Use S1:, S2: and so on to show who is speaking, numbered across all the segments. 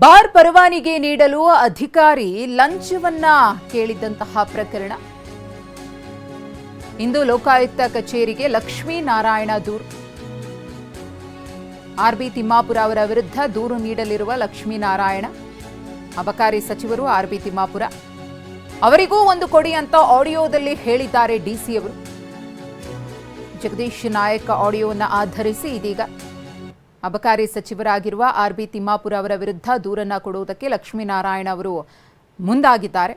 S1: Bar ಪರವಾನಿಗೆ ನೀಡಲು ಅಧಿಕಾರಿ ಲಂಚವನ್ನ ಕೇಳಿದಂತಹ ಪ್ರಕರಣ. ಇಂದು ಲೋಕಾಯುಕ್ತ ಕಚೇರಿಗೆ ಲಕ್ಷ್ಮೀನಾರಾಯಣ ದೂರು. ಆರ್ಬಿ ತಿಮ್ಮಾಪುರ ಅವರ ವಿರುದ್ಧ ದೂರು ನೀಡಲಿರುವ ಲಕ್ಷ್ಮೀನಾರಾಯಣ, ಅಬಕಾರಿ ಸಚಿವರು ಆರ್ಬಿ ತಿಮ್ಮಾಪುರ ಅವರಿಗೂ ಒಂದು ಕೊಡಿ ಅಂತ ಆಡಿಯೋದಲ್ಲಿ ಹೇಳಿದ್ದಾರೆ ಡಿಸಿ ಅವರು. ಜಗದೀಶ್ ನಾಯಕ್ ಆಡಿಯೋವನ್ನು ಆಧರಿಸಿ ಇದೀಗ ಅಬಕಾರಿ ಸಚಿವರಾಗಿರುವ ಆರ್ಬಿ ತಿಮ್ಮಾಪುರ ಅವರ ವಿರುದ್ಧ ದೂರನ್ನ ಕೊಡುವುದಕ್ಕೆ ಲಕ್ಷ್ಮೀನಾರಾಯಣ ಅವರು ಮುಂದಾಗಿದ್ದಾರೆ.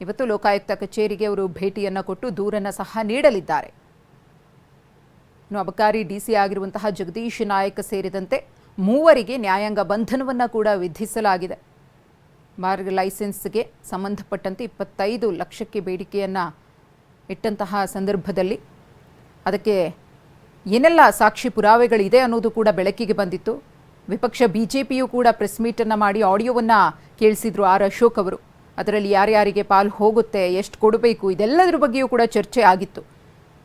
S1: ಇವತ್ತು ಲೋಕಾಯುಕ್ತ ಕಚೇರಿಗೆ ಅವರು ಭೇಟಿಯನ್ನು ಕೊಟ್ಟು ದೂರನ್ನು ಸಹ ನೀಡಲಿದ್ದಾರೆ. ಇನ್ನು ಅಬಕಾರಿ ಡಿಸಿ ಆಗಿರುವಂತಹ ಜಗದೀಶ್ ನಾಯಕ್ ಸೇರಿದಂತೆ ಮೂವರಿಗೆ ನ್ಯಾಯಾಂಗ ಬಂಧನವನ್ನು ಕೂಡ ವಿಧಿಸಲಾಗಿದೆ. ಬಾರ್ ಲೈಸೆನ್ಸ್ಗೆ ಸಂಬಂಧಪಟ್ಟಂತೆ 25 ಲಕ್ಷಕ್ಕೆ ಬೇಡಿಕೆಯನ್ನು ಇಟ್ಟಂತಹ ಸಂದರ್ಭದಲ್ಲಿ ಅದಕ್ಕೆ ಏನೆಲ್ಲ ಸಾಕ್ಷಿ ಪುರಾವೆಗಳಿದೆ ಅನ್ನೋದು ಕೂಡ ಬೆಳಕಿಗೆ ಬಂದಿತ್ತು. ವಿಪಕ್ಷ ಬಿಜೆಪಿಯು ಕೂಡ ಪ್ರೆಸ್ ಮೀಟನ್ನು ಮಾಡಿ ಆಡಿಯೋವನ್ನು ಕೇಳಿಸಿದ್ರು ಆರ್ ಅಶೋಕ್ ಅವರು. ಅದರಲ್ಲಿ ಯಾರ್ಯಾರಿಗೆ ಪಾಲು ಹೋಗುತ್ತೆ, ಎಷ್ಟು ಕೊಡಬೇಕು, ಇದೆಲ್ಲದರ ಬಗ್ಗೆಯೂ ಕೂಡ ಚರ್ಚೆ ಆಗಿತ್ತು.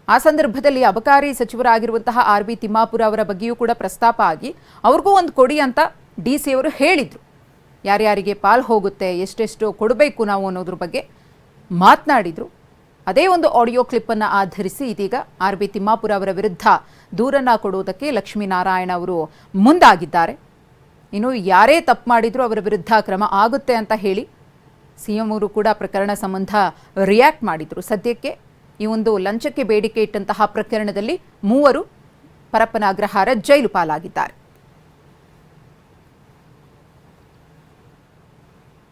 S1: ಆ ಸಂದರ್ಭದಲ್ಲಿ ಅಬಕಾರಿ ಸಚಿವರಾಗಿರುವಂತಹ ಆರ್ಬಿ ತಿಮ್ಮಾಪುರ ಅವರ ಬಗ್ಗೆಯೂ ಕೂಡ ಪ್ರಸ್ತಾಪ ಆಗಿ ಅವ್ರಿಗೂ ಒಂದು ಕೊಡಿ ಅಂತ ಡಿ ಸಿ ಅವರು ಹೇಳಿದರು. ಯಾರ್ಯಾರಿಗೆ ಪಾಲು ಹೋಗುತ್ತೆ, ಎಷ್ಟೆಷ್ಟು ಕೊಡಬೇಕು ನಾವು ಅನ್ನೋದ್ರ ಬಗ್ಗೆ ಮಾತನಾಡಿದರು. ಅದೇ ಒಂದು ಆಡಿಯೋ ಕ್ಲಿಪ್ಪನ್ನು ಆಧರಿಸಿ ಇದೀಗ ಆರ್ಬಿ ತಿಮ್ಮಾಪುರ ಅವರ ವಿರುದ್ಧ ದೂರನ್ನು ಕೊಡುವುದಕ್ಕೆ ಲಕ್ಷ್ಮೀನಾರಾಯಣ ಅವರು ಮುಂದಾಗಿದ್ದಾರೆ. ಇನ್ನು ಯಾರೇ ತಪ್ಪು ಮಾಡಿದರೂ ಅವರ ವಿರುದ್ಧ ಕ್ರಮ ಆಗುತ್ತೆ ಅಂತ ಹೇಳಿ ಸಿಎಂ ಅವರು ಕೂಡ ಪ್ರಕರಣ ಸಂಬಂಧ ರಿಯಾಕ್ಟ್ ಮಾಡಿದರು. ಸದ್ಯಕ್ಕೆ ಈ ಒಂದು ಲಂಚಕ್ಕೆ ಬೇಡಿಕೆ ಇಟ್ಟಂತಹ ಪ್ರಕರಣದಲ್ಲಿ ಮೂವರು ಪರಪ್ಪನ ಅಗ್ರಹಾರ ಜೈಲು ಪಾಲಾಗಿದ್ದಾರೆ.